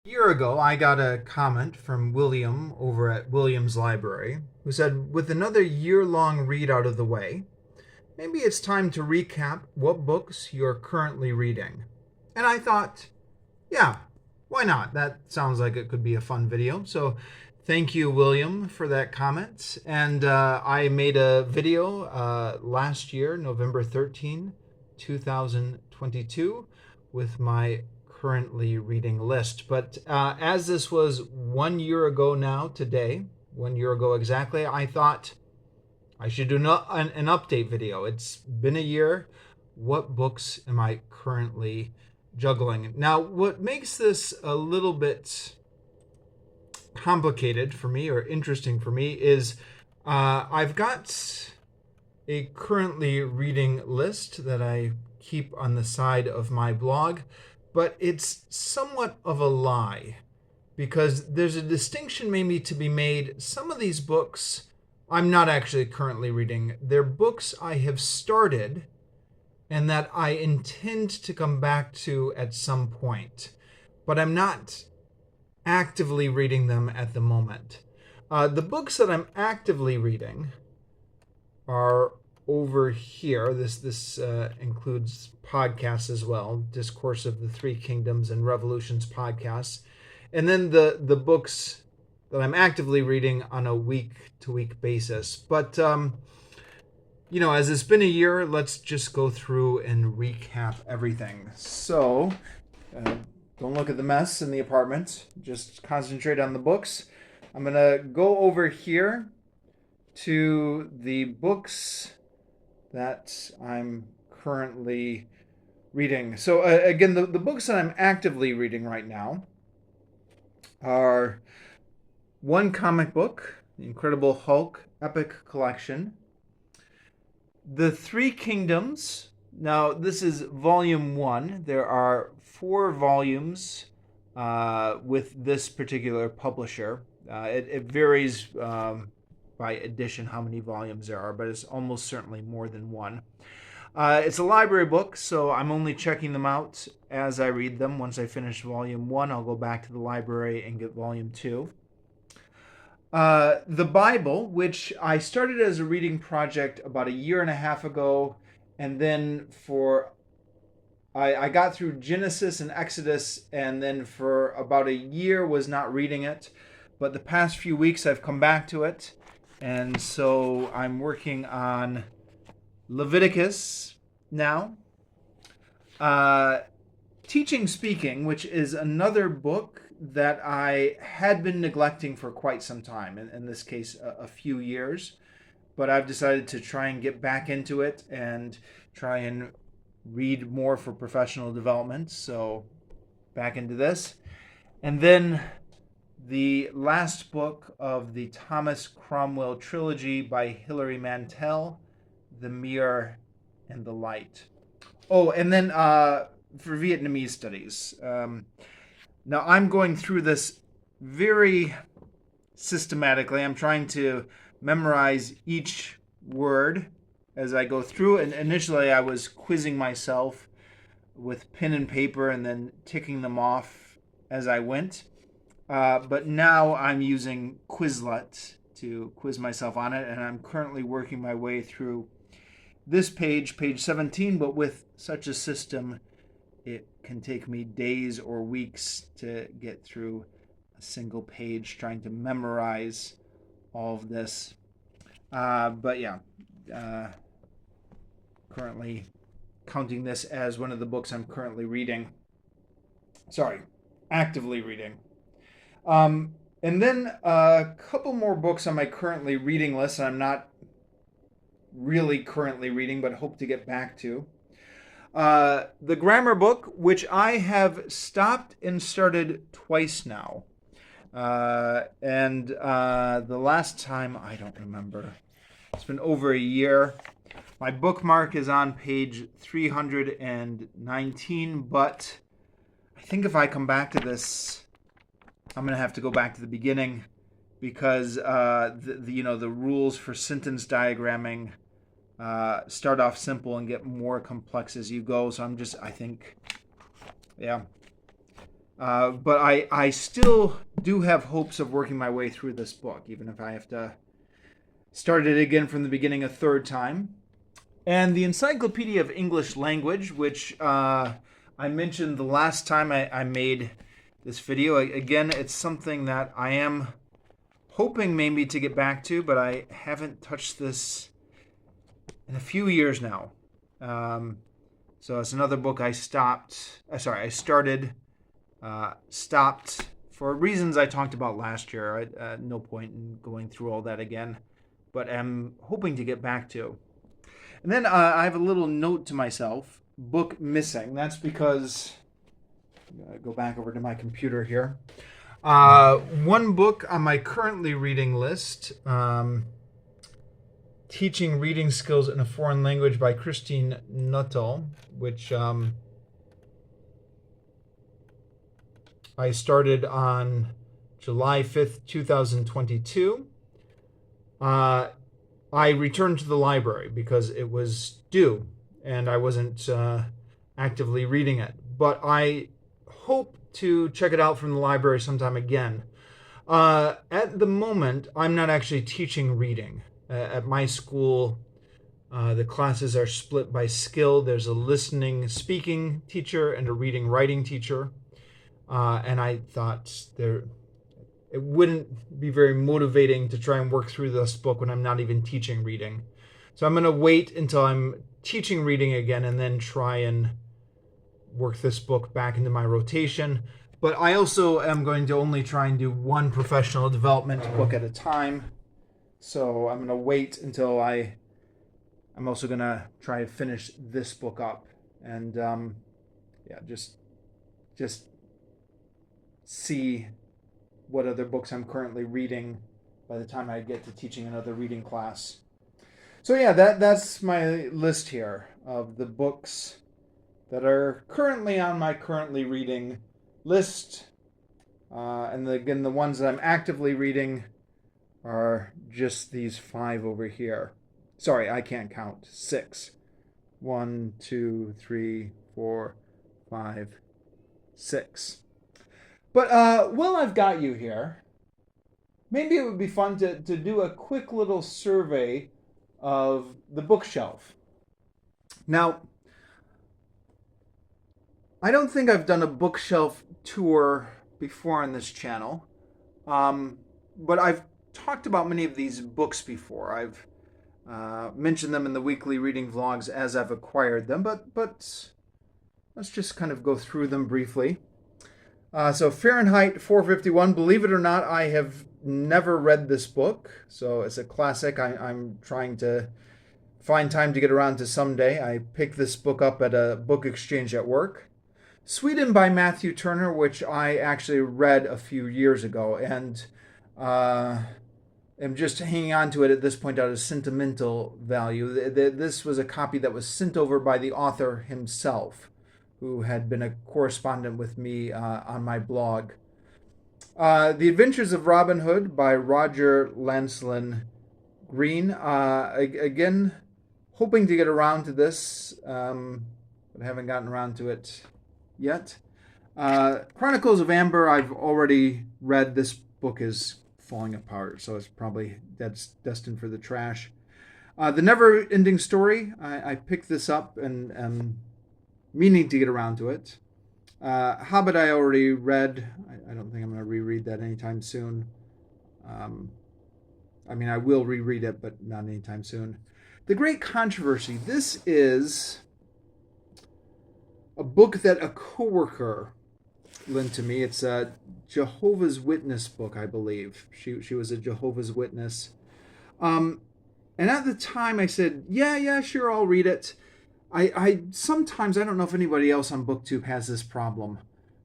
A year ago, I got a comment from William over at William's Library who said, with another year long read out of the way, maybe it's time to recap what books you're currently reading. And I thought, yeah, why not? That sounds like it could be a fun video. So thank you, William, for that comment. And I made a video last year, November 13, 2022, with my currently reading list. But as this was 1 year ago now, today, 1 year ago exactly, I thought I should do an update video. It's been a year. What books am I currently juggling? Now, what makes this a little bit complicated for me or interesting for me is I've got a currently reading list that I keep on the side of my blog, but it's somewhat of a lie because there's a distinction maybe to be made. Some of these books I'm not actually currently reading. They're books I have started and that I intend to come back to at some point, but I'm not actively reading them at the moment. The books that I'm actively reading are over here. This includes podcasts as well, Discourse of the Three Kingdoms and Revolutions podcasts, and then the books that I'm actively reading on a week-to-week basis. But as it's been a year, let's just go through and recap everything. So, don't look at the mess in the apartment. Just concentrate on the books. I'm going to go over here to the books that I'm currently reading. So, again, the books that I'm actively reading right now are one comic book, The Incredible Hulk Epic Collection, The Three Kingdoms. Now, this is volume 1. There are 4 volumes with this particular publisher. It varies by edition how many volumes there are, but it's almost certainly more than one. It's a library book, so I'm only checking them out as I read them. Once I finish volume 1, I'll go back to the library and get volume 2. The Bible, which I started as a reading project about a year and a half ago, and then I got through Genesis and Exodus, and then for about a year was not reading it. But the past few weeks I've come back to it, and so I'm working on Leviticus now. Teaching Speaking, which is another book that I had been neglecting for quite some time, in this case a few years, but I've decided to try and get back into it and try and read more for professional development, so back into this. And then the last book of the Thomas Cromwell trilogy by Hilary Mantel, The Mirror and the Light. Oh, and then for Vietnamese studies. Now, I'm going through this very systematically. I'm trying to memorize each word as I go through. And initially, I was quizzing myself with pen and paper and then ticking them off as I went. But now I'm using Quizlet to quiz myself on it. And I'm currently working my way through this page 17. But with such a system, it can take me days or weeks to get through a single page trying to memorize all of this. But yeah, currently counting this as one of the books I'm currently reading. Sorry, actively reading. And then a couple more books on my currently reading list I'm not really currently reading, but hope to get back to. The grammar book, which I have stopped and started twice now. And the last time, I don't remember. It's been over a year. My bookmark is on page 319, but I think if I come back to this, I'm going to have to go back to the beginning because the rules for sentence diagramming start off simple and get more complex as you go. So I think, yeah. But I still do have hopes of working my way through this book, even if I have to start it again from the beginning a third time. And the Encyclopedia of English Language, which I mentioned the last time I made this video. Again, it's something that I am hoping maybe to get back to, but I haven't touched this in a few years now. So it's another book I started, stopped for reasons I talked about last year. No point in going through all that again, but I'm hoping to get back to. And then I have a little note to myself, book missing. That's because, I'm going to go back over to my computer here. One book on my currently reading list, Teaching Reading Skills in a Foreign Language by Christine Nuttall, which I started on July 5th, 2022. I returned to the library because it was due and I wasn't actively reading it. But I hope to check it out from the library sometime again. At the moment, I'm not actually teaching reading. At my school, the classes are split by skill. There's a listening, speaking teacher and a reading, writing teacher. And I thought it wouldn't be very motivating to try and work through this book when I'm not even teaching reading. So I'm going to wait until I'm teaching reading again and then try and work this book back into my rotation. But I also am going to only try and do one professional development book at a time. So I'm going to wait until I'm also going to try to finish this book up. And just see what other books I'm currently reading by the time I get to teaching another reading class. So yeah, that's my list here of the books that are currently on my currently reading list. And again, the ones that I'm actively reading are just these 5 over here. Sorry, I can't count. 6. 1, 2, 3, 4, 5, 6. But while I've got you here, maybe it would be fun to do a quick little survey of the bookshelf. Now, I don't think I've done a bookshelf tour before on this channel, but I've talked about many of these books before. I've mentioned them in the weekly reading vlogs as I've acquired them, but let's just kind of go through them briefly. So Fahrenheit 451, believe it or not, I have never read this book. So it's a classic. I'm trying to find time to get around to someday. I picked this book up at a book exchange at work. Sweden by Matthew Turner, which I actually read a few years ago. And am just hanging on to it at this point out of sentimental value. This was a copy that was sent over by the author himself, who had been a correspondent with me on my blog. The Adventures of Robin Hood by Roger Lancelin Green. Again, hoping to get around to this, but haven't gotten around to it yet. Chronicles of Amber, I've already read. This book is falling apart, so it's probably destined for the trash. The Never-Ending Story, I picked this up and meaning to get around to it. Hobbit I already read. I don't think I'm going to reread that anytime soon. I will reread it, but not anytime soon. The Great Controversy. This is a book that a coworker lent to me. It's a Jehovah's Witness book, I believe. She was a Jehovah's Witness. And at the time I said, yeah, sure, I'll read it. I sometimes, I don't know if anybody else on BookTube has this problem.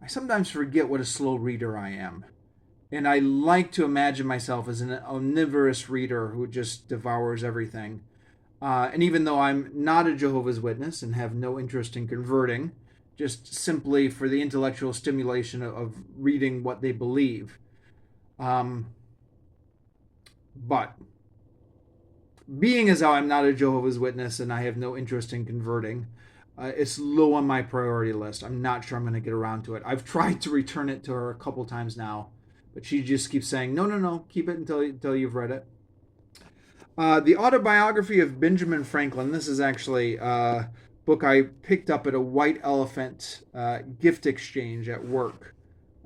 I sometimes forget what a slow reader I am. And I like to imagine myself as an omnivorous reader who just devours everything. And even though I'm not a Jehovah's Witness and have no interest in converting, just simply for the intellectual stimulation of reading what they believe. But being as how I'm not a Jehovah's Witness and I have no interest in converting, It's low on my priority list. I'm not sure I'm going to get around to it. I've tried to return it to her a couple times now, but she just keeps saying, no, no, no, keep it until you've read it. The Autobiography of Benjamin Franklin. This is actually a book I picked up at a White Elephant gift exchange at work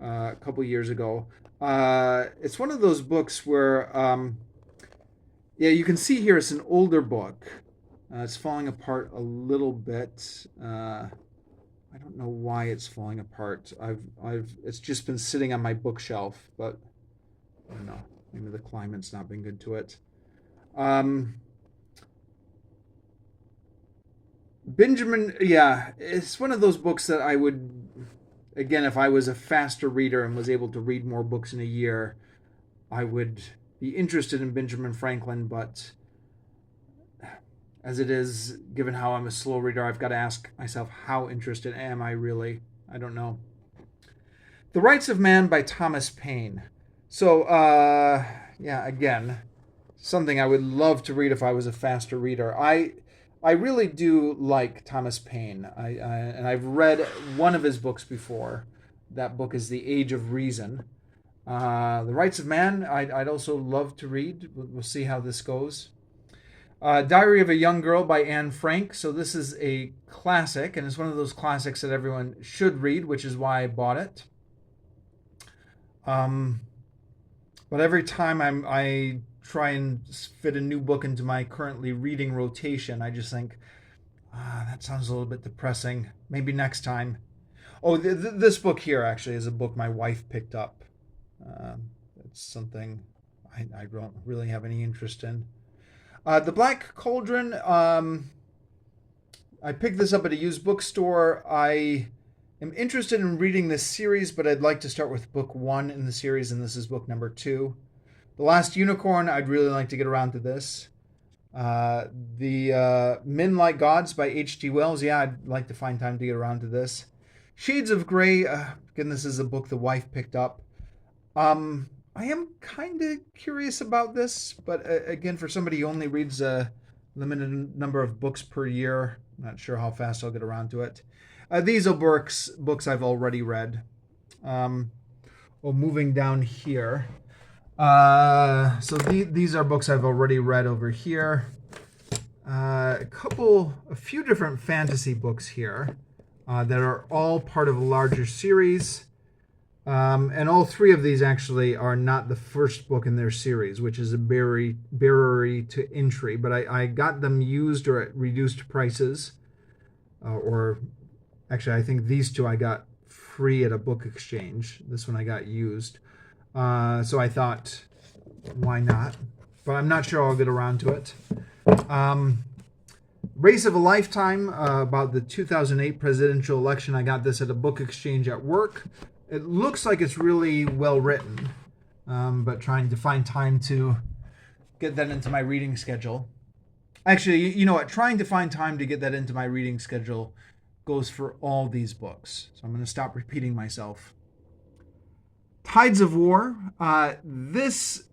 a couple years ago. It's one of those books where, yeah, you can see here it's an older book. It's falling apart a little bit. I don't know why it's falling apart. It's just been sitting on my bookshelf, but I don't know. Maybe the climate's not been good to it. Benjamin, yeah, it's one of those books that I would, again, if I was a faster reader and was able to read more books in a year, I would be interested in Benjamin Franklin, but as it is, given how I'm a slow reader, I've got to ask myself, how interested am I really? I don't know. The Rights of Man by Thomas Paine. So, yeah, again, something I would love to read if I was a faster reader. I really do like Thomas Paine, and I've read one of his books before. That book is The Age of Reason. The Rights of Man, I'd also love to read. We'll see how this goes. Diary of a Young Girl by Anne Frank. So this is a classic, and it's one of those classics that everyone should read, which is why I bought it. But every time I try and fit a new book into my currently reading rotation, I just think, that sounds a little bit depressing. Maybe next time. Oh, this book here actually is a book my wife picked up. It's something I don't really have any interest in. The Black Cauldron, I picked this up at a used bookstore. I am interested in reading this series, but I'd like to start with book 1 in the series, and this is book number 2. The Last Unicorn, I'd really like to get around to this. The Men Like Gods by H.G. Wells, yeah, I'd like to find time to get around to this. Shades of Grey, again, this is a book the wife picked up. I am kind of curious about this, but again, for somebody who only reads a limited number of books per year, I'm not sure how fast I'll get around to it. These are books I've already read. Moving down here. So these are books I've already read over here. A few different fantasy books here that are all part of a larger series. And all 3 of these actually are not the first book in their series, which is a Barrier to Entry. But I got them used or at reduced prices. Or actually, I think these 2 I got free at a book exchange. This one I got used. So I thought, why not? But I'm not sure I'll get around to it. Race of a Lifetime, about the 2008 presidential election. I got this at a book exchange at work. It looks like it's really well written, but trying to find time to get that into my reading schedule. Actually, you know what? Trying to find time to get that into my reading schedule goes for all these books. So I'm going to stop repeating myself. Tides of War. This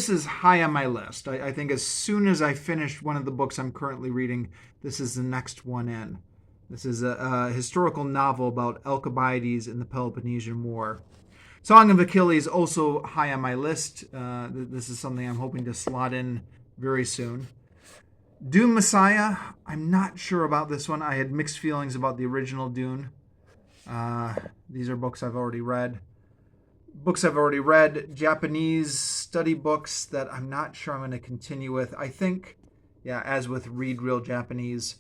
is high on my list. I think as soon as I finish one of the books I'm currently reading, this is the next one in. This is a historical novel about Alcibiades in the Peloponnesian War. Song of Achilles, also high on my list. This is something I'm hoping to slot in very soon. Dune Messiah, I'm not sure about this one. I had mixed feelings about the original Dune. These are books I've already read. Japanese study books that I'm not sure I'm going to continue with. I think, yeah, as with Read Real Japanese,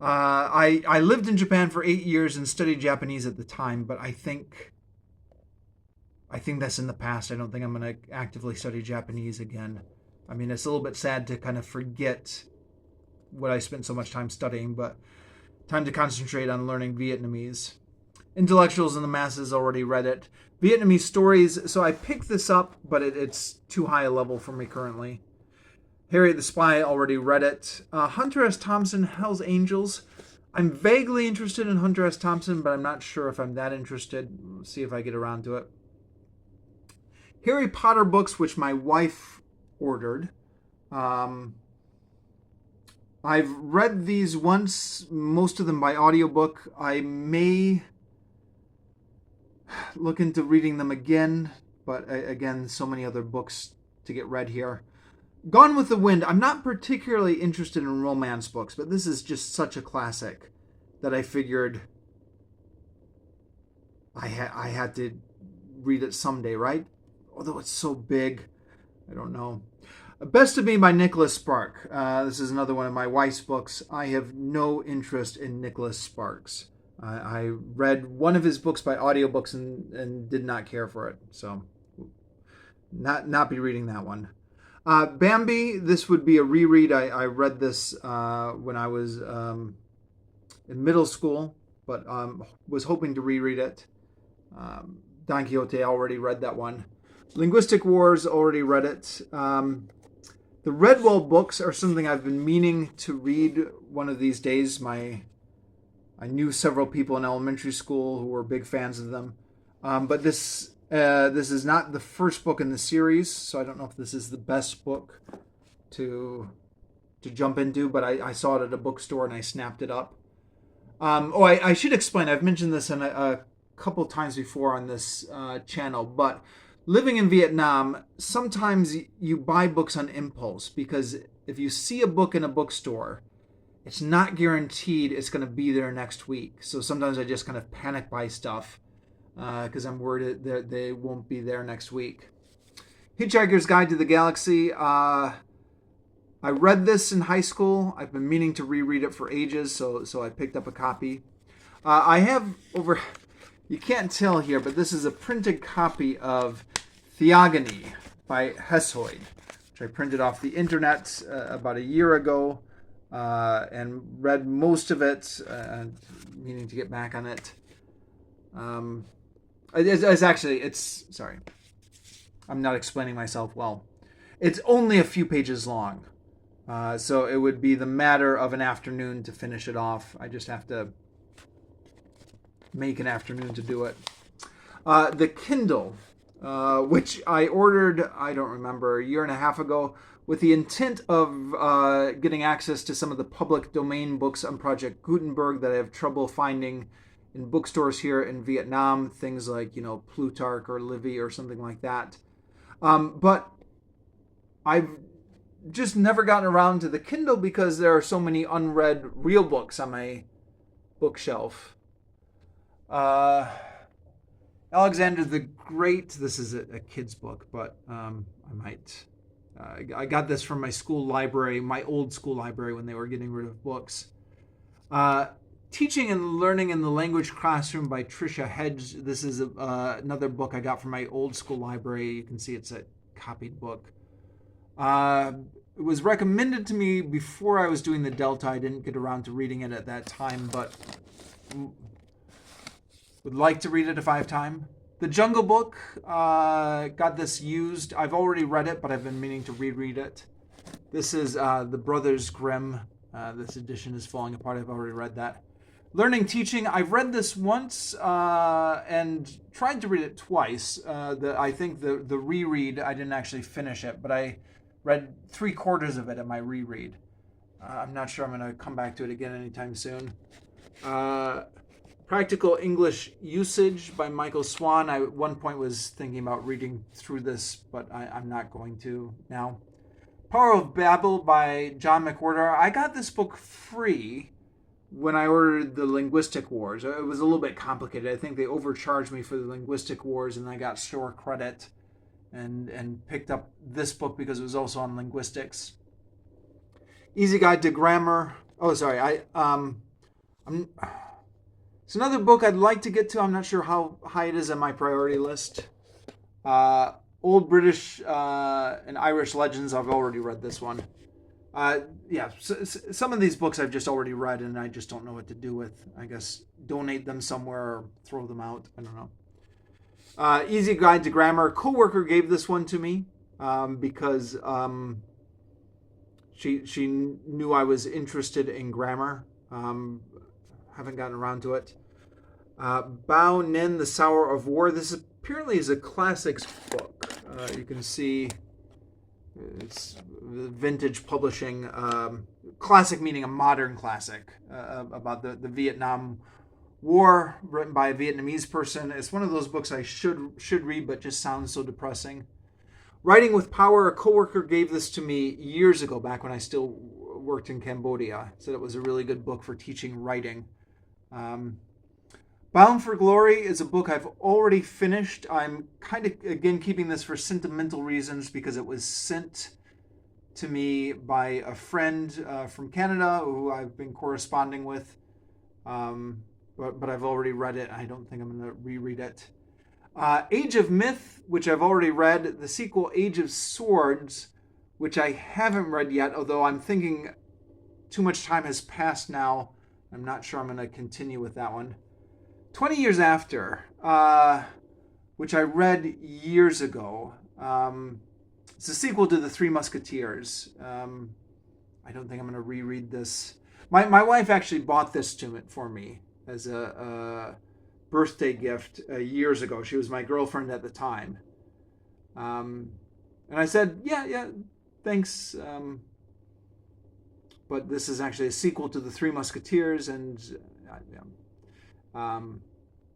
I lived in Japan for 8 years and studied Japanese at the time, but I think that's in the past. I don't think I'm going to actively study Japanese again. I mean, it's a little bit sad to kind of forget what I spent so much time studying, but time to concentrate on learning Vietnamese. Intellectuals and the Masses, already read it. Vietnamese Stories, so I picked this up, but it's too high a level for me currently. Harriet the Spy, already read it. Hunter S. Thompson, Hell's Angels. I'm vaguely interested in Hunter S. Thompson, but I'm not sure if I'm that interested. We'll see if I get around to it. Harry Potter books, which my wife ordered. I've read these once, most of them by audiobook. I may look into reading them again, but again, so many other books to get read here. Gone with the Wind. I'm not particularly interested in romance books, but this is just such a classic that I figured I had to read it someday, right? Although it's so big, I don't know. Best of Me by Nicholas Spark. This is another one of my wife's books. I have no interest in Nicholas Sparks. I read one of his books by audiobooks and did not care for it. So not be reading that one. Bambi, this would be a reread. I read this when I was in middle school, but was hoping to reread it. Don Quixote, already read that one. Linguistic Wars, already read it. The Redwall books are something I've been meaning to read one of these days. I knew several people in elementary school who were big fans of them. But this is not the first book in the series, so I don't know if this is the best book to jump into, but I saw it at a bookstore and I snapped it up. I should explain, I've mentioned this in a couple times before on this channel, but living in Vietnam, sometimes you buy books on impulse, because if you see a book in a bookstore, it's not guaranteed it's going to be there next week. So sometimes I just kind of panic buy stuff because I'm worried that they won't be there next week. Hitchhiker's Guide to the Galaxy. I read this in high school. I've been meaning to reread it for ages, so I picked up a copy. I have over... You can't tell here, but this is a printed copy of Theogony by Hesiod, which I printed off the internet about a year ago and read most of it, meaning to get back on it. Sorry, I'm not explaining myself well. It's only a few pages long, so it would be the matter of an afternoon to finish it off. I just have to make an afternoon to do it. The Kindle, which I ordered, I don't remember, a year and a half ago, with the intent of getting access to some of the public domain books on Project Gutenberg that I have trouble finding in bookstores here in Vietnam, things like, Plutarch or Livy or something like that. But I've just never gotten around to the Kindle because there are so many unread real books on my bookshelf. Alexander the Great. This is a kid's book, but I got this from my school library, my old school library, when they were getting rid of books. Teaching and Learning in the Language Classroom by Tricia Hedge. This is another book I got from my old school library. You can see it's a copied book. It was recommended to me before I was doing the Delta. I didn't get around to reading it at that time, but would like to read it if I have time. The Jungle Book, got this used. I've already read it, but I've been meaning to reread it. This is the Brothers Grimm. This edition is falling apart. I've already read that. Learning Teaching, I've read this once and tried to read it twice. I think the reread, I didn't actually finish it, but I read 3/4 of it in my reread. I'm not sure I'm going to come back to it again anytime soon. Practical English Usage by Michael Swan. I at one point was thinking about reading through this, but I'm not going to now. Power of Babel by John McWhorter. I got this book free when I ordered the Linguistic Wars. It was a little bit complicated. I think they overcharged me for the Linguistic Wars, and I got store credit and picked up this book because it was also on linguistics. Easy Guide to Grammar. Oh, sorry. It's another book I'd like to get to. I'm not sure how high it is on my priority list. Old British and Irish Legends. I've already read this one. Some of these books I've just already read and I just don't know what to do with. I guess donate them somewhere or throw them out. I don't know. Easy Guide to Grammar. A coworker gave this one to me because she knew I was interested in grammar. Haven't gotten around to it. Bao Nin, The Sour of War. This apparently is a classics book. You can see it's vintage publishing, classic meaning a modern classic, about the Vietnam War, written by a Vietnamese person. It's one of those books I should read, but just sounds so depressing. Writing with Power, a coworker gave this to me years ago, back when I still worked in Cambodia. Said it was a really good book for teaching writing. Bound for Glory is a book I've already finished. I'm kind of, again, keeping this for sentimental reasons because it was sent to me by a friend from Canada who I've been corresponding with. But I've already read it. I don't think I'm going to reread it. Age of Myth, which I've already read. The sequel, Age of Swords, which I haven't read yet, although I'm thinking too much time has passed now. I'm not sure I'm going to continue with that one. 20 Years After, which I read years ago. It's a sequel to The Three Musketeers. I don't think I'm going to reread this. My wife actually bought this for me as a birthday gift years ago. She was my girlfriend at the time. And I said, yeah, thanks. But this is actually a sequel to The Three Musketeers, and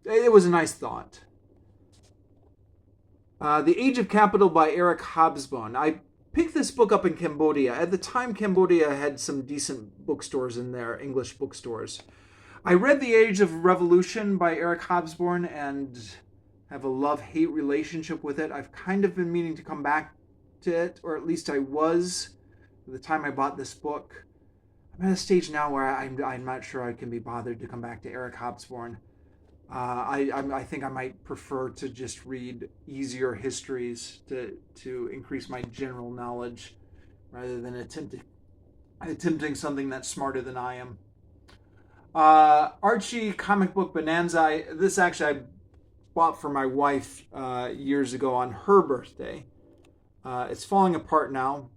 it was a nice thought. The Age of Capital by Eric Hobsbawm. I picked this book up in Cambodia. At the time, Cambodia had some decent bookstores in there, English bookstores. I read The Age of Revolution by Eric Hobsbawm and have a love-hate relationship with it. I've kind of been meaning to come back to it, or at least I was at the time I bought this book. I'm at a stage now where I'm not sure I can be bothered to come back to Eric Hobsbawm. I think I might prefer to just read easier histories to increase my general knowledge rather than attempting something that's smarter than I am. Archie Comic Book Bonanza. This actually I bought for my wife years ago on her birthday. It's falling apart now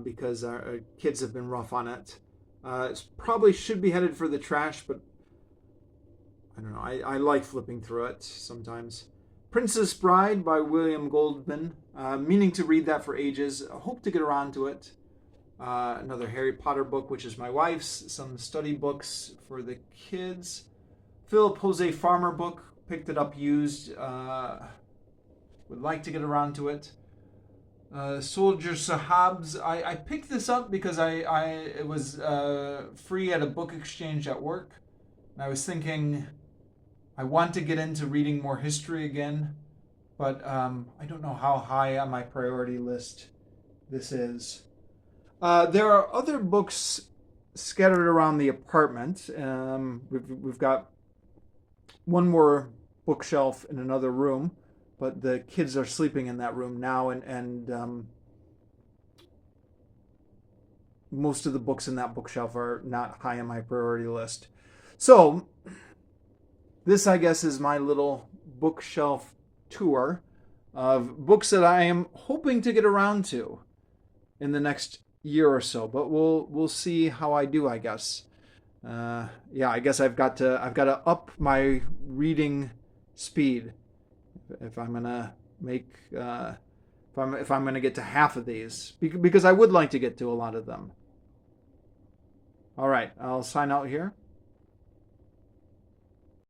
because our kids have been rough on it. It probably should be headed for the trash, but I don't know. I like flipping through it sometimes. Princess Bride by William Goldman. Meaning to read that for ages. I hope to get around to it. Another Harry Potter book, which is my wife's. Some study books for the kids. Philip Jose Farmer book. Picked it up used. Would like to get around to it. Soldier Sahabs. I picked this up because it was free at a book exchange at work. And I was thinking I want to get into reading more history again, but I don't know how high on my priority list this is. There are other books scattered around the apartment. We've got one more bookshelf in another room, but the kids are sleeping in that room now, and most of the books in that bookshelf are not high on my priority list. So, this, I guess, is my little bookshelf tour of books that I am hoping to get around to in the next year or so. But we'll see how I do, I guess. I guess I've got to up my reading speed if I'm gonna make if I'm gonna get to half of these, because I would like to get to a lot of them. All right, I'll sign out here.